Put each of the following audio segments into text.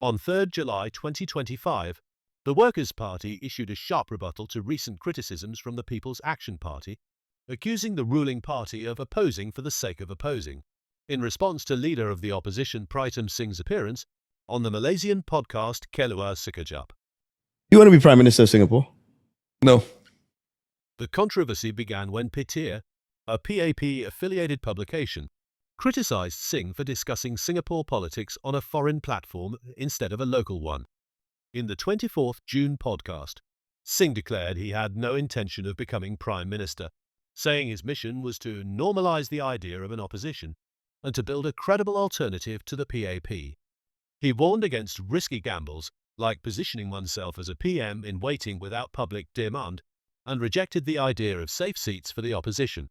On 3rd July 2025, the Workers' Party issued a sharp rebuttal to recent criticisms from the People's Action Party, accusing the ruling party of opposing for the sake of opposing, in response to Leader of the Opposition Pritam Singh's appearance on the Malaysian podcast Keluar Sekejap. You want to be Prime Minister of Singapore? No. The controversy began when Petir, a PAP-affiliated publication, criticised Singh for discussing Singapore politics on a foreign platform instead of a local one. In the 24th June podcast, Singh declared he had no intention of becoming Prime Minister, saying his mission was to normalise the idea of an opposition and to build a credible alternative to the PAP. He warned against risky gambles, like positioning oneself as a PM in waiting without public demand, and rejected the idea of safe seats for the opposition.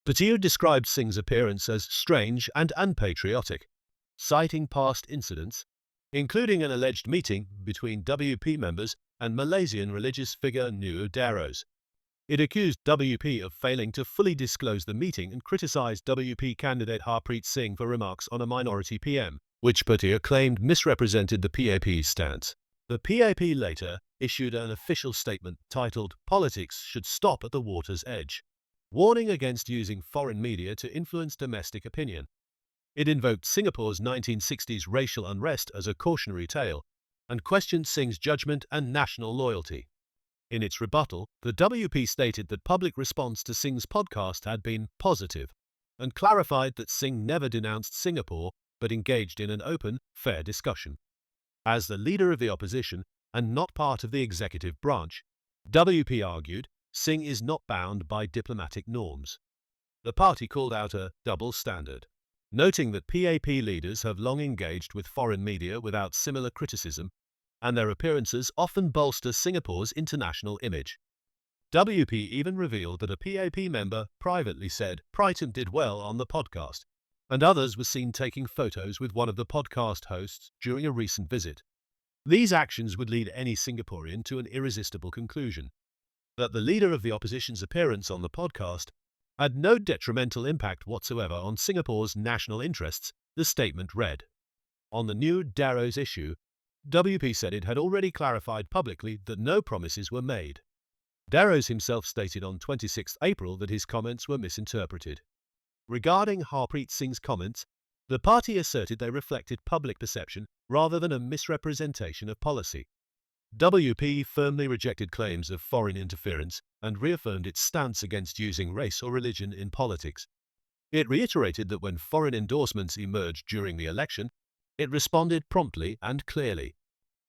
Petir described Singh's appearance as strange and unpatriotic, citing past incidents, including an alleged meeting between WP members and Malaysian religious figure Nur Daros. It accused WP of failing to fully disclose the meeting and criticised WP candidate Pritam Singh for remarks on a minority PM, which Petir claimed misrepresented the PAP's stance. The PAP later issued an official statement titled "Politics Should Stop at the Water's Edge," warning against using foreign media to influence domestic opinion. It invoked Singapore's 1960s racial unrest as a cautionary tale and questioned Singh's judgment and national loyalty. In its rebuttal, the WP stated that public response to Singh's podcast had been positive and clarified that Singh never denounced Singapore but engaged in an open, fair discussion. As the leader of the opposition and not part of the executive branch, WP argued Singh is not bound by diplomatic norms. The party called out a double standard, noting that PAP leaders have long engaged with foreign media without similar criticism, and their appearances often bolster Singapore's international image. WP even revealed that a PAP member privately said Pritam did well on the podcast, and others were seen taking photos with one of the podcast hosts during a recent visit. These actions would lead any Singaporean to an irresistible conclusion: that the leader of the opposition's appearance on the podcast had no detrimental impact whatsoever on Singapore's national interests, the statement read. On the Nur Daros issue, WP said it had already clarified publicly that no promises were made. Daros himself stated on 26 April that his comments were misinterpreted. Regarding Pritam Singh's comments, the party asserted they reflected public perception rather than a misrepresentation of policy. WP firmly rejected claims of foreign interference and reaffirmed its stance against using race or religion in politics. It reiterated that when foreign endorsements emerged during the election, it responded promptly and clearly.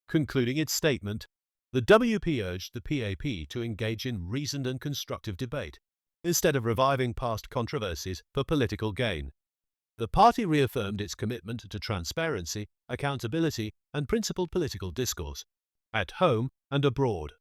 Concluding its statement, the WP urged the PAP to engage in reasoned and constructive debate, instead of reviving past controversies for political gain. The party reaffirmed its commitment to transparency, accountability, and principled political discourse, at home and abroad.